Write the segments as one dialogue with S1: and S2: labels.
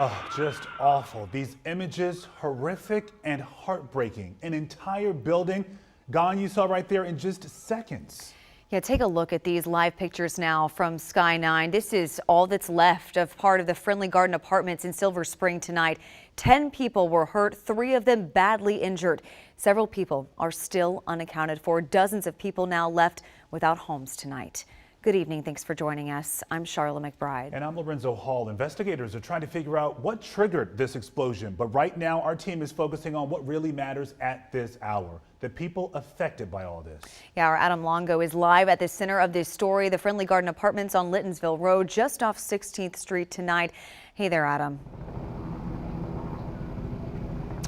S1: Oh, just awful. These images, horrific and heartbreaking. An entire building gone, you saw right there, in just seconds.
S2: Yeah, take a look at these live pictures now from Sky 9. This is all that's left of part of the Friendly Garden Apartments in Silver Spring tonight. 10 people were hurt, 3 of them badly injured. Several people are still unaccounted for. Dozens of people now left without homes tonight. Good evening. Thanks for joining us. I'm Charlotte McBride.
S1: And I'm Lorenzo Hall. Investigators are trying to figure out what triggered this explosion. But right now, our team is focusing on what really matters at this hour, the people affected by all this.
S2: Yeah, our Adam Longo is live at the center of this story, the Friendly Garden Apartments on Littonsville Road, just off 16th Street tonight. Hey there, Adam.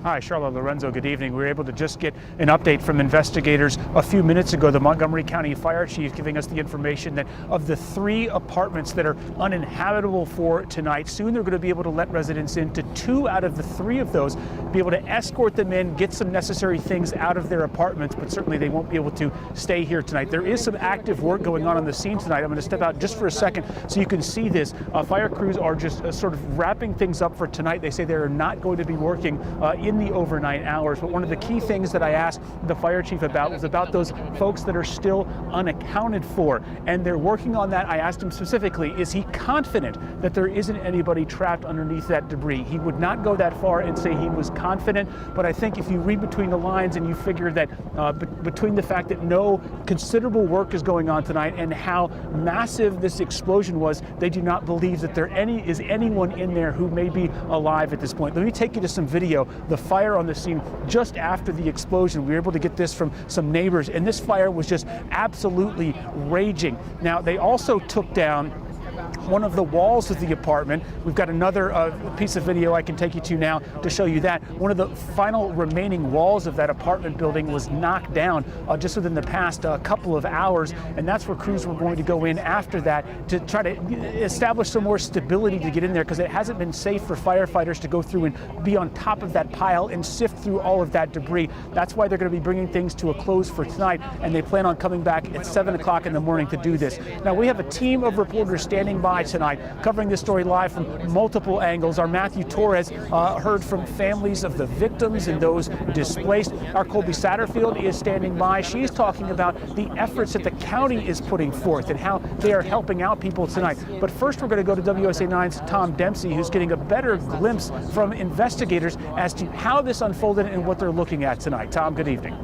S3: Hi, Charlotte, Lorenzo, good evening. We were able to just get an update from investigators a few minutes ago. The Montgomery County Fire Chief giving us the information that of the 3 apartments that are uninhabitable for tonight, soon they're going to be able to let residents into 2 out of the 3 of those, be able to escort them in, get some necessary things out of their apartments, but certainly they won't be able to stay here tonight. There is some active work going on the scene tonight. I'm going to step out just for a second so you can see this. Fire crews are just sort of wrapping things up for tonight. They say they are not going to be working in the overnight hours, but one of the key things that I asked the fire chief about was about those folks that are still unaccounted for, and they're working on that. I asked him specifically, is he confident that there isn't anybody trapped underneath that debris? He would not go that far and say he was confident, but I think if you read between the lines and you figure that between the fact that no considerable work is going on tonight and how massive this explosion was, they do not believe that there is anyone in there who may be alive at this point. Let me take you to some video. The fire on the scene just after the explosion. We were able to get this from some neighbors, and this fire was just absolutely raging. Now, they also took down one of the walls of the apartment. We've got another piece of video I can take you to now to show you that. One of the final remaining walls of that apartment building was knocked down just within the past couple of hours, and that's where crews were going to go in after that to try to establish some more stability to get in there, because it hasn't been safe for firefighters to go through and be on top of that pile and sift through all of that debris. That's why they're going to be bringing things to a close for tonight, and they plan on coming back at 7 o'clock in the morning to do this. Now, we have a team of reporters standing by tonight, covering this story live from multiple angles. Our Matthew Torres heard from families of the victims and those displaced. Our Colby Satterfield is standing by. She's talking about the efforts that the county is putting forth and how they are helping out people tonight. But first, we're going to go to WSA 9's Tom Dempsey, who's getting a better glimpse from investigators as to how this unfolded and what they're looking at tonight. Tom, good evening.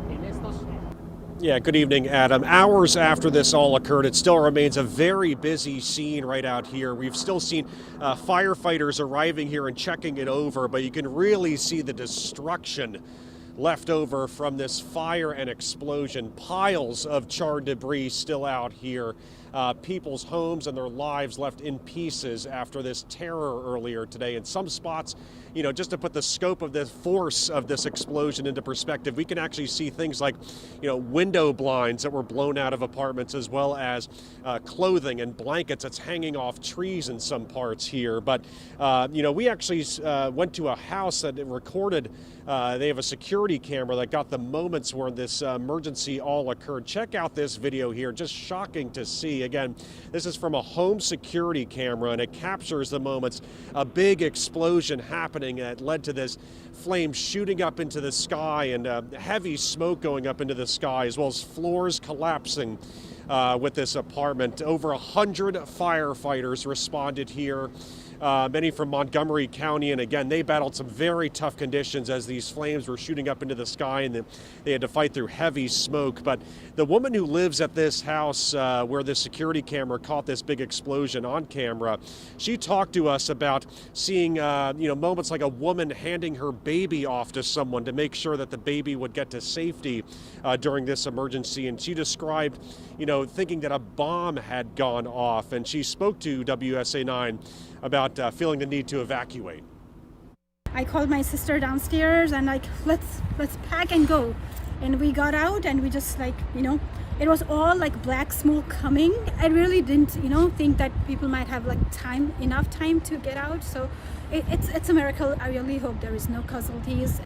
S4: Yeah, good evening, Adam. Hours after this all occurred, it still remains a very busy scene right out here. We've still seen firefighters arriving here and checking it over, but you can really see the destruction left over from this fire and explosion. Piles of charred debris still out here. People's homes and their lives left in pieces after this terror earlier today. In some spots, you know, just to put the scope of the force of this explosion into perspective, we can actually see things like, you know, window blinds that were blown out of apartments, as well as clothing and blankets that's hanging off trees in some parts here. But, you know, we actually went to a house that recorded, they have a security camera that got the moments where this emergency all occurred. Check out this video here, just shocking to see. Again, this is from a home security camera, and it captures the moments, a big explosion happening that led to this flame shooting up into the sky and heavy smoke going up into the sky, as well as floors collapsing with this apartment. Over 100 firefighters responded here. Many from Montgomery County, and again, they battled some very tough conditions as these flames were shooting up into the sky, and they had to fight through heavy smoke. But the woman who lives at this house where the security camera caught this big explosion on camera, she talked to us about seeing you know, moments like a woman handing her baby off to someone to make sure that the baby would get to safety during this emergency. And she described, you know, thinking that a bomb had gone off, and she spoke to WSA 9 about feeling the need to evacuate.
S5: I called my sister downstairs and like, let's pack and go. And we got out and we just like, you know, it was all like black smoke coming. I really didn't, you know, think that people might have like enough time to get out. So it's a miracle. I really hope there is no casualties.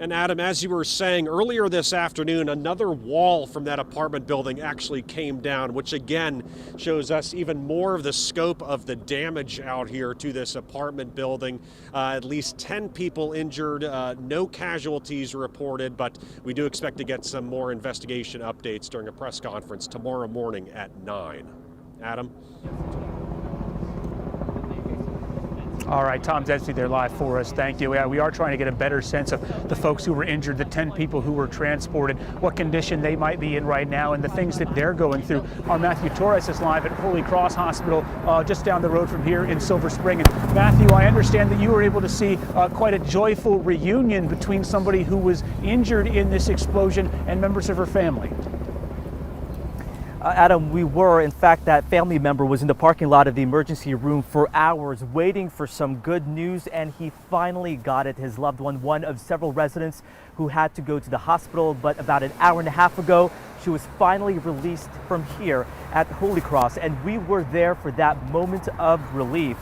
S4: And Adam, as you were saying earlier this afternoon, another wall from that apartment building actually came down, which again shows us even more of the scope of the damage out here to this apartment building. At least 10 people injured, no casualties reported, but we do expect to get some more investigation updates during a press conference tomorrow morning at 9. Adam?
S3: All right, Tom Dempsey there live for us. Thank you. Yeah, we are trying to get a better sense of the folks who were injured, the 10 people who were transported, what condition they might be in right now, and the things that they're going through. Our Matthew Torres is live at Holy Cross Hospital, just down the road from here in Silver Spring. And Matthew, I understand that you were able to see quite a joyful reunion between somebody who was injured in this explosion and members of her family.
S6: Adam, we were. In fact, that family member was in the parking lot of the emergency room for hours waiting for some good news, and he finally got it. His loved one of several residents who had to go to the hospital, but about an hour and a half ago, she was finally released from here at Holy Cross, and we were there for that moment of relief.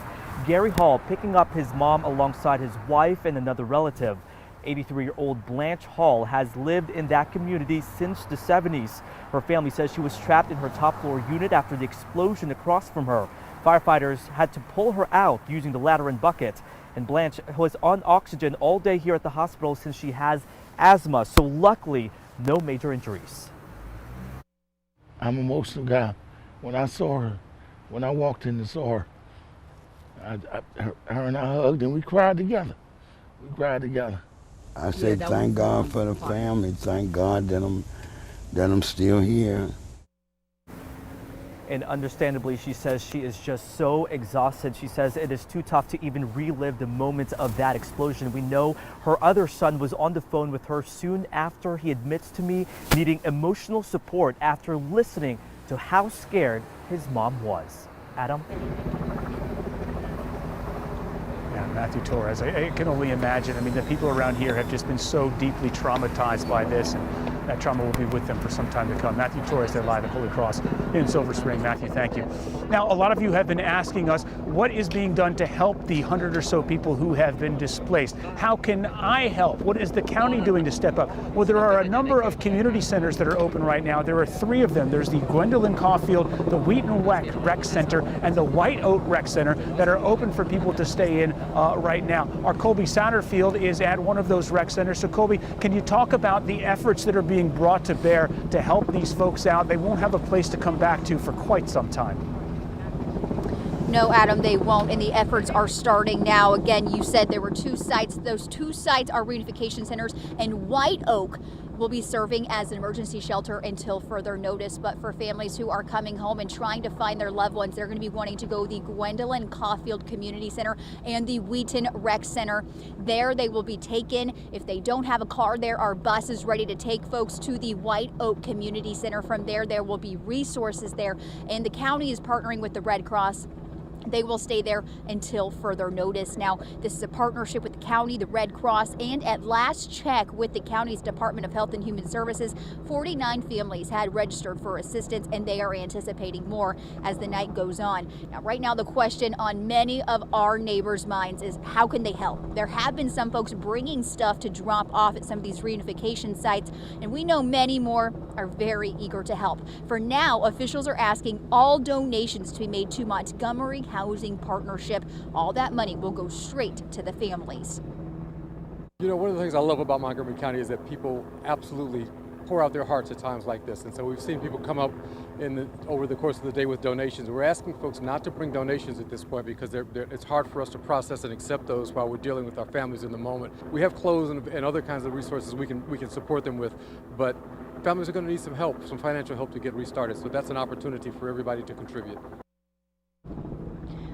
S6: Gary Hall picking up his mom alongside his wife and another relative. 83-year-old Blanche Hall has lived in that community since the 70s. Her family says she was trapped in her top floor unit after the explosion across from her. Firefighters had to pull her out using the ladder and bucket. And Blanche was on oxygen all day here at the hospital since she has asthma. So luckily, no major injuries.
S7: I'm an emotional guy. When I saw her, when I walked in and saw her, her and I hugged and we cried together. We cried together.
S8: I say thank God for the family. Thank God that I'm still here.
S6: And understandably, she says she is just so exhausted. She says it is too tough to even relive the moments of that explosion. We know her other son was on the phone with her soon after. He admits to me needing emotional support after listening to how scared his mom was. Adam?
S3: Yeah, Matthew Torres, I can only imagine. I mean, the people around here have just been so deeply traumatized by this, and that trauma will be with them for some time to come. Matthew Torres, they're live at Holy Cross in Silver Spring. Matthew, thank you. Now, a lot of you have been asking us what is being done to help the 100 or so people who have been displaced. How can I help? What is the county doing to step up? Well, there are a number of community centers that are open right now. There are 3 of them. There's the Gwendolyn Caulfield, the Wheaton Rec Center, and the White Oak Rec Center that are open for people to stay in right now. Our Colby Satterfield is at one of those rec centers. So Colby, can you talk about the efforts that are being brought to bear to help these folks out? They won't have a place to come back to for quite some time.
S9: No, Adam, they won't, and the efforts are starting now. Again, you said there were 2 sites. Those 2 sites are reunification centers, and White Oak will be serving as an emergency shelter until further notice. But for families who are coming home and trying to find their loved ones, they're going to be wanting to go to the Gwendolyn Caulfield Community Center and the Wheaton Rec Center. There they will be taken. If they don't have a car, there are buses ready to take folks to the White Oak Community Center. From there will be resources there, and the county is partnering with the Red Cross. They will stay there until further notice. Now, this is a partnership with the county, the Red Cross, and at last check with the county's Department of Health and Human Services, 49 families had registered for assistance, and they are anticipating more as the night goes on. Now, right now, the question on many of our neighbors' minds is how can they help? There have been some folks bringing stuff to drop off at some of these reunification sites, and we know many more are very eager to help. For now, officials are asking all donations to be made to Montgomery Housing Partnership. All that money will go straight to the families.
S10: You know, one of the things I love about Montgomery County is that people absolutely pour out their hearts at times like this. And so we've seen people come up over the course of the day with donations. We're asking folks not to bring donations at this point because it's hard for us to process and accept those while we're dealing with our families in the moment. We have clothes and other kinds of resources we can support them with, but families are going to need some help, some financial help to get restarted. So that's an opportunity for everybody to contribute.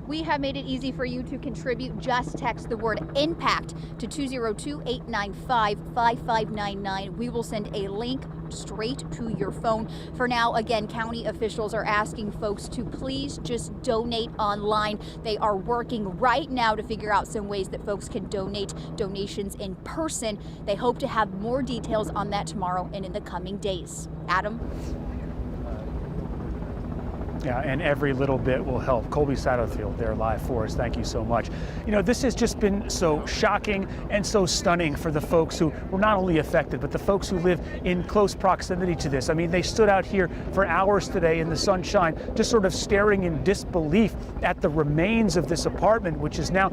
S9: We have made it easy for you to contribute. Just text the word IMPACT to 202-895-5599. We will send a link straight to your phone. For now, again, county officials are asking folks to please just donate online. They are working right now to figure out some ways that folks can donate donations in person. They hope to have more details on that tomorrow and in the coming days. Adam?
S3: Yeah, and every little bit will help. Colby Satterfield there live for us. Thank you so much. You know, this has just been so shocking and so stunning for the folks who were not only affected, but the folks who live in close proximity to this. I mean, they stood out here for hours today in the sunshine, just sort of staring in disbelief at the remains of this apartment, which is now,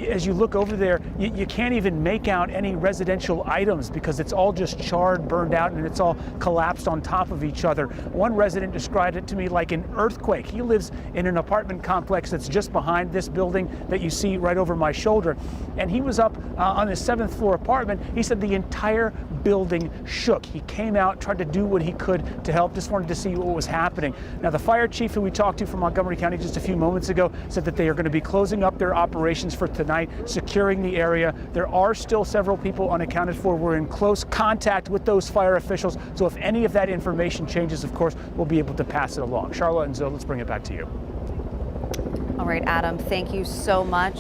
S3: as you look over there, you can't even make out any residential items because it's all just charred, burned out, and it's all collapsed on top of each other. One resident described it to me like an earthquake. He lives in an apartment complex that's just behind this building that you see right over my shoulder. And he was up on his 7th floor apartment. He said the entire building shook. He came out, tried to do what he could to help, just wanted to see what was happening. Now, the fire chief who we talked to from Montgomery County just a few moments ago said that they are going to be closing up their operations for tonight, securing the area. There are still several people unaccounted for. We're in close contact with those fire officials. So if any of that information changes, of course, we'll be able to pass it along. Charlotte and Zoe, let's bring it back to you.
S2: All right, Adam, thank you so much.